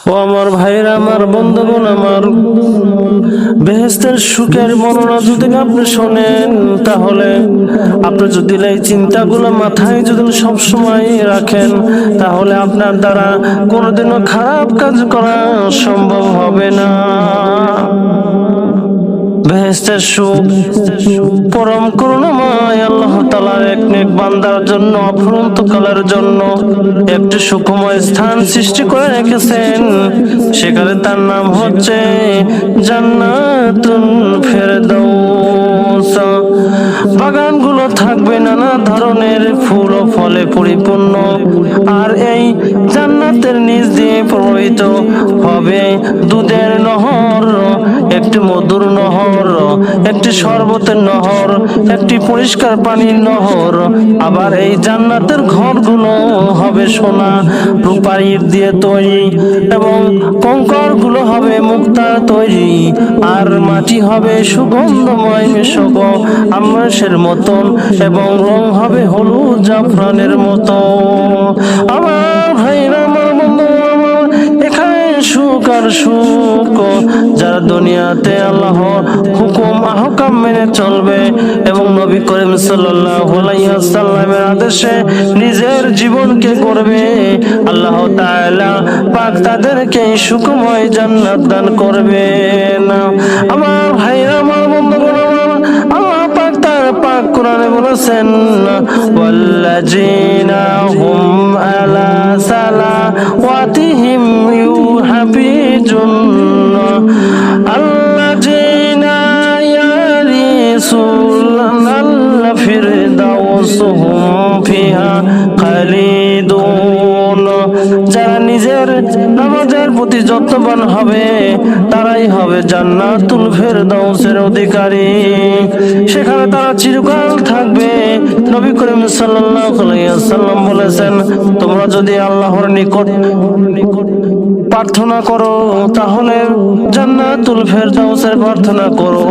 ও আমার ভাইরা, আমার বন্ধুগণ, আমার বেহেশতের সুখের বর্ণনা যদি আপনি শোনেন, তাহলে আপনি যদি এই চিন্তাগুলো মাথায় যদি সবসময় রাখেন, তাহলে আপনার দ্বারা কোনোদিনও খারাপ কাজ করা সম্ভব হবে না। বেহেশতের সুখ পরম করুণাময় আল্লাহ তাআলার এক নেক বান্দার জন্য অফুরন্তকালের জন্য একটি সুখময় স্থান সৃষ্টি করে রেখেছেন। সেখানে তার নাম হচ্ছে জান্নাতুল ফেরদাউস। বাগানগুলো থাকবে নানা ধরনের ফুল ও ফলে পরিপূর্ণ, আর এই জান্নাতের নিচ দিয়ে প্রবাহিত হবে দুধের নহর, একটি মধুর নহর, একটি শরবতের নহর, একটি পরিষ্কার পানির নহর। আবার এই জান্নাতের ঘরগুলো হবে সোনা রূপার ইট দিয়ে তৈরি, এবং কঙ্কর গুলো হবে মুক্তার তৈরি, আর মাটি হবে সুগন্ধময় মেশক আমরাসের মতন, এবং রং হবে হলুদ জাফরানের মতো। আমার ভাইরা, আমার বন্ধু, এখানে সুখ আর সুখ যারা দুনিয়াতে আল্লাহর হুকুম আহকাম মেনে চলবে এবং নবী করিম সাল্লাল্লাহু আলাইহি ওয়াসাল্লামের আদেশে নিজের জীবনকে গড়বে, আল্লাহ তাআলা পাক তাদেরকে সুখময় জান্নাত দান করবেন। আমার ভাইরা, আমার বন্ধুগণ, আল্লাহ পাক তার পাক কোরআনে বলেছেন, ওয়াল্লাযিনা হুম আলা সালাওয়াতিহিম ইউহাফিজুন আল্লাযিনা ইয়ারিসুনাল ফিরদাউস হুম ফিহা খালিদুন। যারা নিজের নামাজের প্রতি যত্নবান হবে, তারাই হবে জান্নাতুল ফেরদাউসের অধিকারী। সেখানে তারা চিরকাল থাকবে। নবী করিম সাল্লাল্লাহু আলাইহি ওয়াসাল্লাম বলেছেন, তোমরা যদি আল্লাহর নিকট প্রার্থনা করো, তাহলে জান্নাতুল ফেরদাউসের প্রার্থনা করো,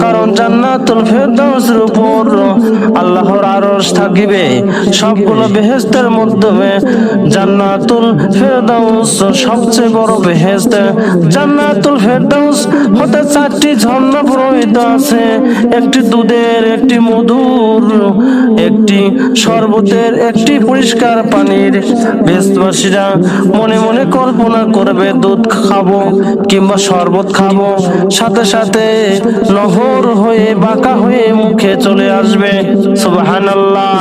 কারণ জান্নাতুল ফেরদাউসের উপর আল্লাহর আরশ থাকিবে। সবগুলো বেহেশতের মাধ্যমে জান্নাতুল ফেরদাউস সবচেয়ে বড় বেহেশত। জান্নাতুল ফেরদাউস হতে 4টি ঝর্ণা প্রবাহিত আছে, একটি দুধের, একটি মধুর, একটি শরবতের, একটি পরিষ্কার পানির। বেহেশতবাসীরা মনে মনে কল্পনা করবে দুধ খাবো কিংবা শরবত খাবো, সাথে সাথে নহর হয়ে বাঁকা হয়ে মুখে চলে আসবে। সুবহানাল্লাহ।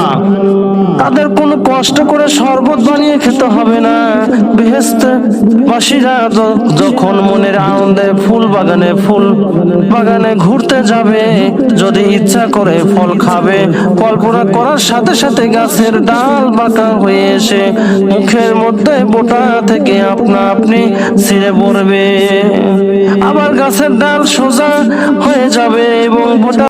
তাদের কোনো কষ্ট করে শরবত বানিয়ে খেতে হবে না। বেহেশতবাসীরা যখন মনের আনন্দে ফুল বাগানে ঘুরতে যাবে, যদি ইচ্ছা করে ফল খাবে, কল্পনা করার সাথে সাথে গাছের ডাল বাঁকা হয়ে এসে মুখের মধ্যে বোটা থেকে আপনা আপনি ছিঁড়ে পড়বে। আবার গাছের ডাল সোজা হয়ে যাবে এবং বোটা